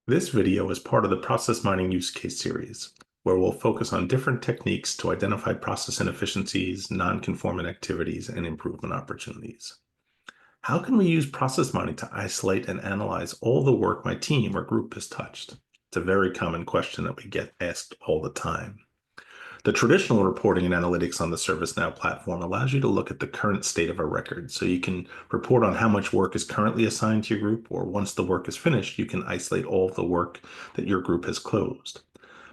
This video is part of the process mining use case series, where we'll focus on different techniques to identify process inefficiencies, non-conformant activities, and improvement opportunities. How can we use process mining to isolate and analyze all the work my team or group has touched? It's a very common question that we get asked all the time. The traditional reporting and analytics on the ServiceNow platform allows you to look at the current state of a record. So you can report on how much work is currently assigned to your group, or once the work is finished, you can isolate all of the work that your group has closed.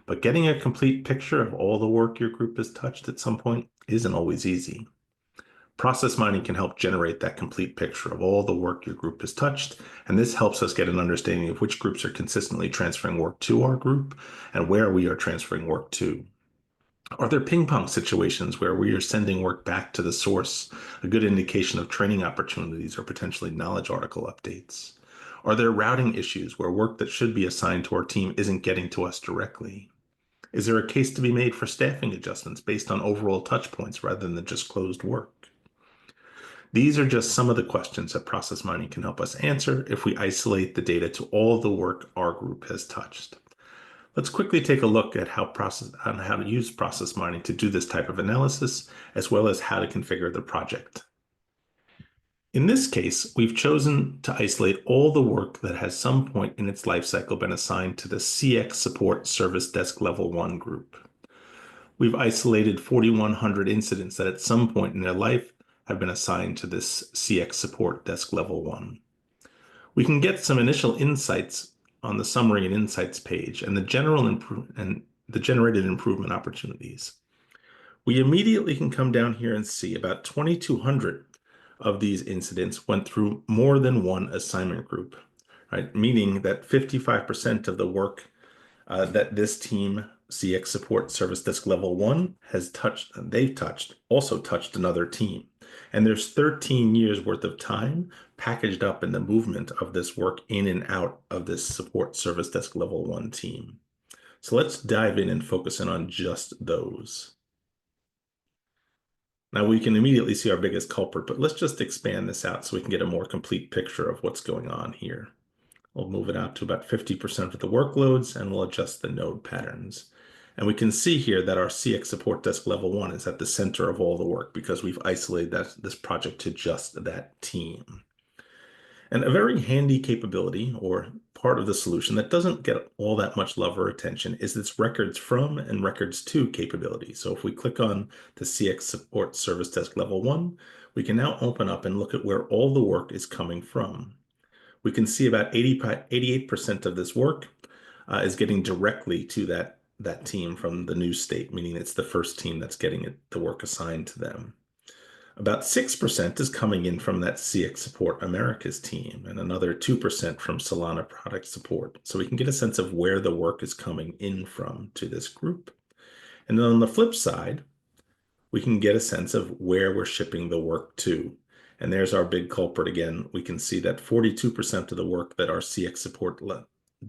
But getting a complete picture of all the work your group has touched at some point isn't always easy. Process mining can help generate that complete picture of all the work your group has touched, and this helps us get an understanding of which groups are consistently transferring work to our group and where we are transferring work to. Are there ping pong situations where we are sending work back to the source, a good indication of training opportunities or potentially knowledge article updates? Are there routing issues where work that should be assigned to our team isn't getting to us directly? Is there a case to be made for staffing adjustments based on overall touch points rather than just closed work? These are just some of the questions that process mining can help us answer if we isolate the data to all the work our group has touched. Let's quickly take a look at how to use process mining to do this type of analysis, as well as how to configure the project. In this case, we've chosen to isolate all the work that has some point in its lifecycle been assigned to the CX Support Service Desk Level 1 group. We've isolated 4,100 incidents that at some point in their life have been assigned to this CX Support Desk Level 1. We can get some initial insights on the summary and insights page and the generated improvement opportunities. We immediately can come down here and see about 2,200 of these incidents went through more than one assignment group, right? Meaning that 55% of the work that this team, CX Support Service Desk Level 1, also touched another team. And there's 13 years worth of time packaged up in the movement of this work in and out of this Support Service Desk Level 1 team. So let's dive in and focus in on just those. Now we can immediately see our biggest culprit, but let's just expand this out so we can get a more complete picture of what's going on here. We'll move it out to about 50% of the workloads, and we'll adjust the node patterns. And we can see here that our CX Support Desk Level 1 is at the center of all the work because we've isolated this project to just that team. And a very handy capability or part of the solution that doesn't get all that much love or attention is this records from and records to capability. So if we click on the CX Support Service Desk Level 1, we can now open up and look at where all the work is coming from. We can see about 88% of this work is getting directly to that team from the new state, meaning it's the first team that's getting the work assigned to them. About 6% is coming in from that CX Support Americas team, and another 2% from Solana Product Support. So we can get a sense of where the work is coming in from to this group. And then on the flip side, we can get a sense of where we're shipping the work to. And there's our big culprit again. We can see that 42% of the work that our CX Support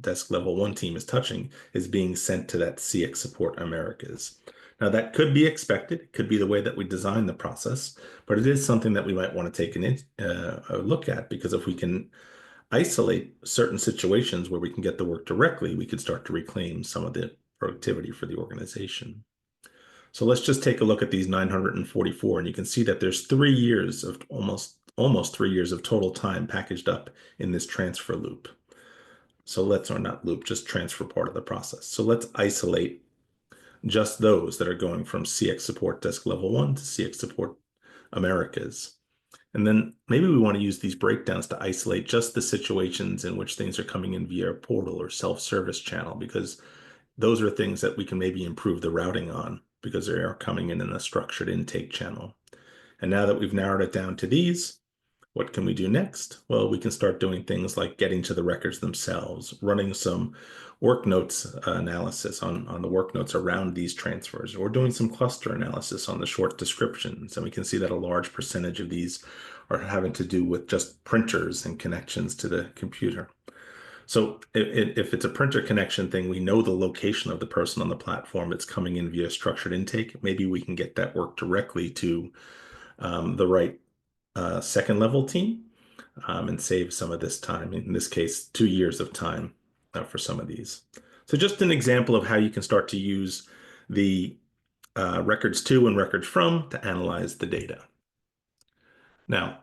Desk Level 1 team is touching is being sent to that CX Support Americas. Now that could be expected. It could be the way that we design the process, but it is something that we might want to take a look at, because if we can isolate certain situations where we can get the work directly, we could start to reclaim some of the productivity for the organization. So let's just take a look at these 944, and you can see that there's 3 years of almost 3 years of total time packaged up in this transfer loop. So or not loop, just transfer part of the process. So let's isolate just those that are going from CX Support Desk Level 1 to CX Support Americas. And then maybe we want to use these breakdowns to isolate just the situations in which things are coming in via a portal or self-service channel, because those are things that we can maybe improve the routing on because they are coming in a structured intake channel. And now that we've narrowed it down to these, what can we do next? Well, we can start doing things like getting to the records themselves, running some work notes analysis on the work notes around these transfers, or doing some cluster analysis on the short descriptions. And we can see that a large percentage of these are having to do with just printers and connections to the computer. So if it's a printer connection thing, we know the location of the person on the platform. It's coming in via structured intake. Maybe we can get that work directly to the right second level team and save some of this time. In this case, 2 years of time. for some of these. So just an example of how you can start to use the records to and records from to analyze the data. Now,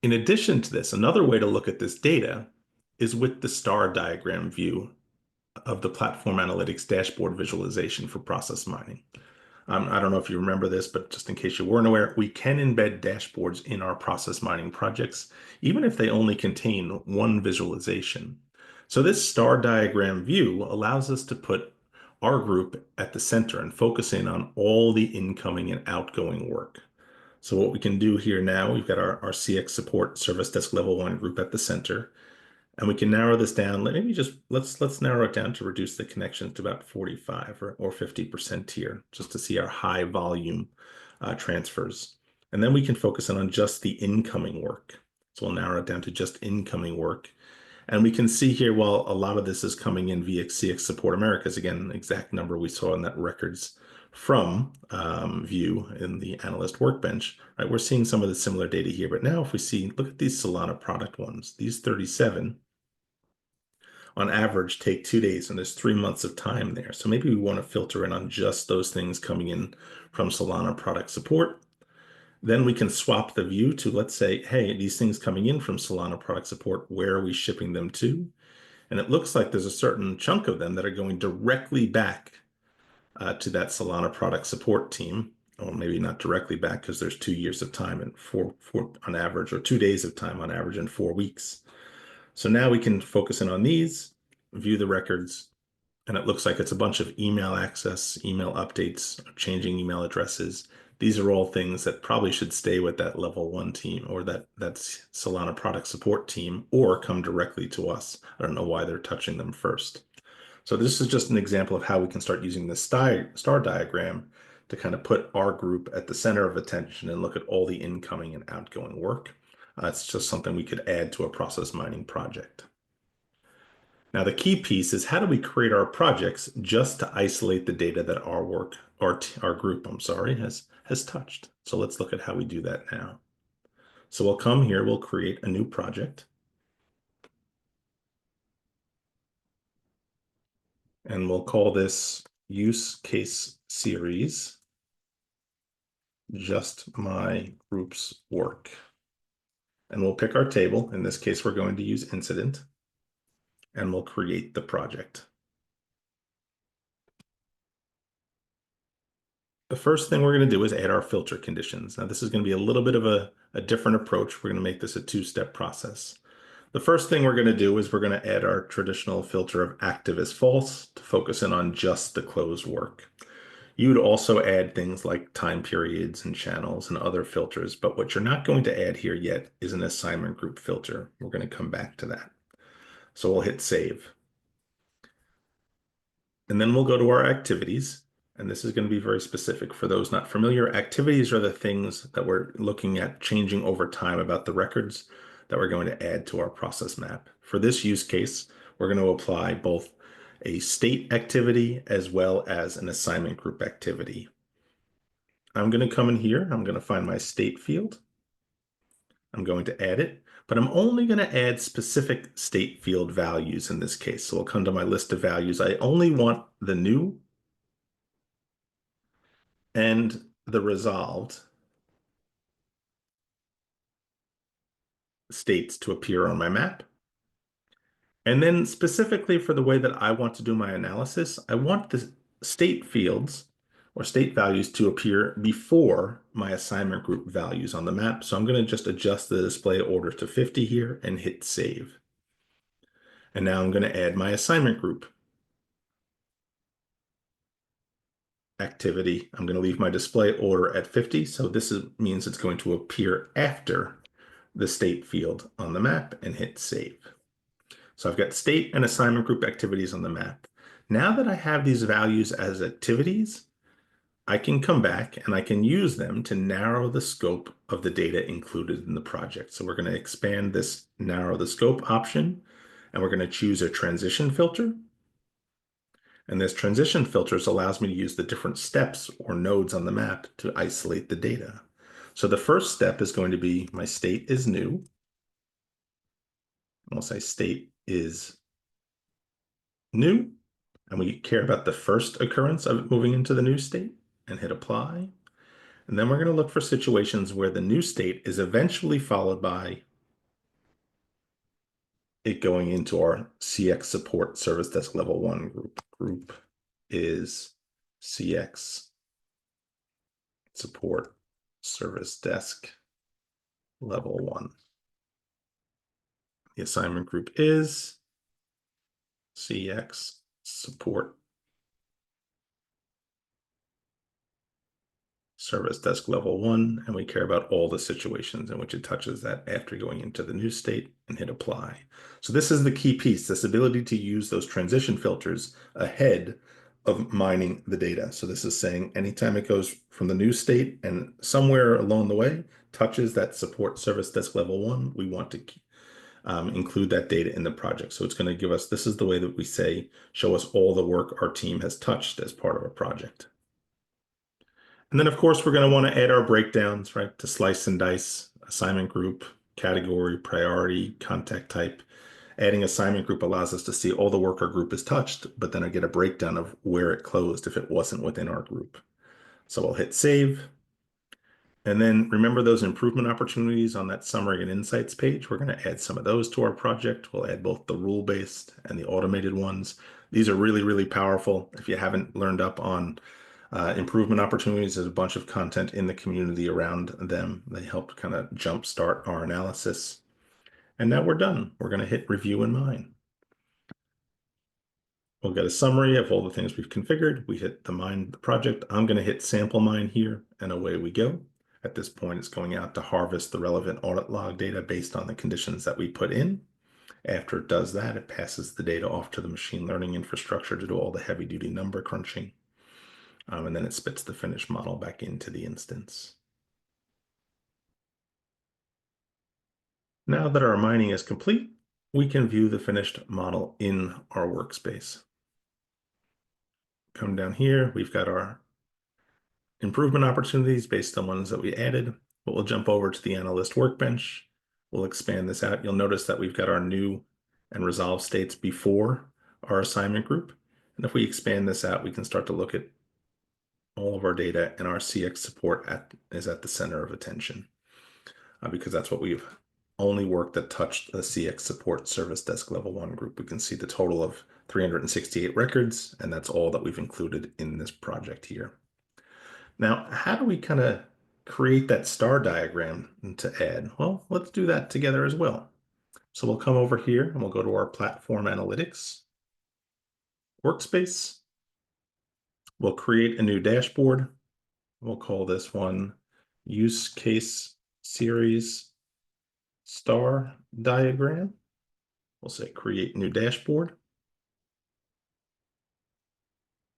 in addition to this, another way to look at this data is with the star diagram view of the platform analytics dashboard visualization for process mining. I don't know if you remember this, but just in case you weren't aware, we can embed dashboards in our process mining projects, even if they only contain one visualization. So this star diagram view allows us to put our group at the center and focus in on all the incoming and outgoing work. So what we can do here now, we've got our CX support service desk level 1 group at the center. And we can narrow this down. Maybe just let's narrow it down to reduce the connections to about 45 or 50% here, just to see our high volume transfers. And then we can focus in on just the incoming work. So we'll narrow it down to just incoming work. And we can see here, while a lot of this is coming in via CX Support Americas, again, exact number we saw in that records from view in the analyst workbench, right? We're seeing some of the similar data here. But now if we see, look at these Solana product ones, these 37 on average take 2 days, and there's 3 months of time there. So maybe we want to filter in on just those things coming in from Solana product support. Then we can swap the view to, let's say, hey, these things coming in from Solana product support, where are we shipping them to? And it looks like there's a certain chunk of them that are going directly back to that Solana product support team. Or maybe not directly back, because there's 2 years of time and four on average, or 2 days of time on average in 4 weeks. So now we can focus in on these, view the records, and it looks like it's a bunch of email access, email updates, changing email addresses. These are all things that probably should stay with that level 1 team, or that Solana product support team, or come directly to us. I don't know why they're touching them first. So this is just an example of how we can start using the star diagram to kind of put our group at the center of attention and look at all the incoming and outgoing work. It's just something we could add to a process mining project. Now, the key piece is, how do we create our projects just to isolate the data that our group, has touched? So let's look at how we do that now. So we'll come here, we'll create a new project. And we'll call this use case series, just my group's work. And we'll pick our table. In this case, we're going to use incident, and we'll create the project. The first thing we're going to do is add our filter conditions. Now, this is going to be a little bit of a different approach. We're going to make this a 2-step process. The first thing we're going to do is we're going to add our traditional filter of active as false to focus in on just the closed work. You would also add things like time periods and channels and other filters, but what you're not going to add here yet is an assignment group filter. We're going to come back to that. So we'll hit save. And then we'll go to our activities. And this is going to be very specific for those not familiar. Activities are the things that we're looking at changing over time about the records that we're going to add to our process map. For this use case, we're going to apply both a state activity as well as an assignment group activity. I'm going to come in here. I'm going to find my state field. I'm going to add it, but I'm only going to add specific state field values in this case. So I'll come to my list of values. I only want the new and the resolved states to appear on my map. And then specifically for the way that I want to do my analysis, I want the state fields or state values to appear before my assignment group values on the map. So I'm going to just adjust the display order to 50 here and hit save. And now I'm going to add my assignment group activity. I'm going to leave my display order at 50. So this means it's going to appear after the state field on the map, and hit save. So I've got state and assignment group activities on the map. Now that I have these values as activities, I can come back and I can use them to narrow the scope of the data included in the project. So we're going to expand this narrow the scope option, and we're going to choose a transition filter. And this transition filters allows me to use the different steps or nodes on the map to isolate the data. So the first step is going to be my state is new. I'll say state is new, and we care about the first occurrence of it moving into the new state and hit apply. And then we're going to look for situations where the new state is eventually followed by it going into our CX support service desk level 1 group. Group is CX support service desk level 1. The assignment group is CX support service desk level 1, and we care about all the situations in which it touches that after going into the new state and hit apply. So this is the key piece, this ability to use those transition filters ahead of mining the data. So this is saying anytime it goes from the new state and somewhere along the way touches that support service desk level 1, we want to include that data in the project. So it's going to give us, this is the way that we say, show us all the work our team has touched as part of a project. And then, of course, we're going to want to add our breakdowns, right, to slice and dice, assignment group, category, priority, contact type. Adding assignment group allows us to see all the work our group has touched, but then I get a breakdown of where it closed if it wasn't within our group. So I'll hit save. And then remember those improvement opportunities on that summary and insights page. We're going to add some of those to our project. We'll add both the rule-based and the automated ones. These are really, really powerful. If you haven't learned up on improvement opportunities, there's a bunch of content in the community around them. They help kind of jumpstart our analysis. And now we're done. We're going to hit review and mine. We'll get a summary of all the things we've configured. We hit the mine project. I'm going to hit sample mine here, and away we go. At this point, it's going out to harvest the relevant audit log data based on the conditions that we put in. After it does that, it passes the data off to the machine learning infrastructure to do all the heavy-duty number crunching. And then it spits the finished model back into the instance. Now that our mining is complete, we can view the finished model in our workspace. Come down here, we've got our improvement opportunities based on ones that we added, but we'll jump over to the analyst workbench. We'll expand this out. You'll notice that we've got our new and resolved states before our assignment group. And if we expand this out, we can start to look at all of our data, and our CX support is at the center of attention because that's what we've only work that touched the CX support service desk level 1 group. We can see the total of 368 records, and that's all that we've included in this project here. Now, how do we kind of create that star diagram to add? Well, let's do that together as well. So we'll come over here and we'll go to our platform analytics workspace. We'll create a new dashboard. We'll call this one use case series star diagram. We'll say create new dashboard.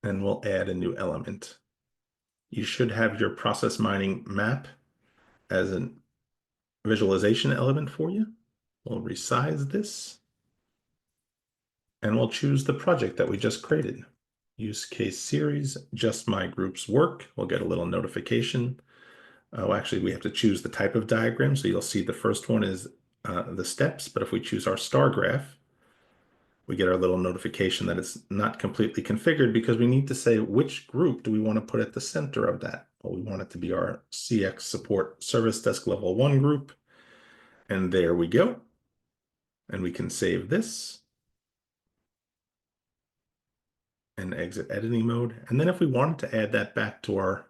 And we'll add a new element. You should have your process mining map as a visualization element for you. We'll resize this. And we'll choose the project that we just created. Use case series, just my group's work. We'll get a little notification. Oh, actually, we have to choose the type of diagram. So you'll see the first one is the steps, but if we choose our star graph, we get our little notification that it's not completely configured because we need to say which group do we want to put at the center of that. Well, we want it to be our CX support service desk level 1 group. And there we go. And we can save this and exit editing mode. And then if we wanted to add that back to our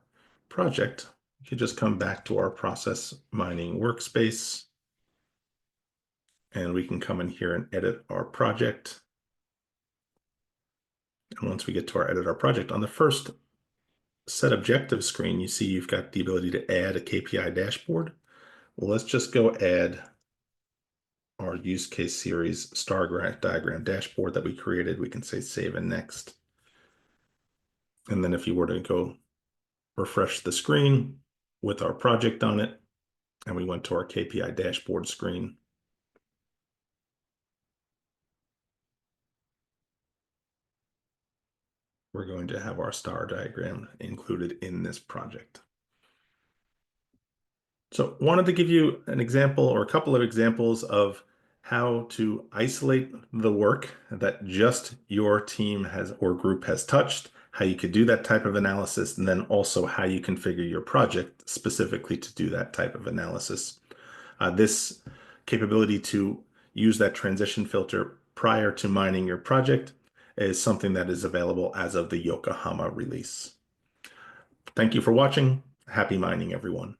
project, we could just come back to our process mining workspace. And we can come in here and edit our project. And once we get to our edit our project, on the first set objective screen, you see you've got the ability to add a KPI dashboard. Well, let's just go add our use case series star diagram dashboard that we created. We can say save and next. And then if you were to go refresh the screen with our project on it, and we went to our KPI dashboard screen, we're going to have our star diagram included in this project. So wanted to give you an example or a couple of examples of how to isolate the work that just your team has or group has touched, how you could do that type of analysis, and then also how you configure your project specifically to do that type of analysis. This capability to use that transition filter prior to mining your project is something that is available as of the Yokohama release. Thank you for watching. Happy mining, everyone.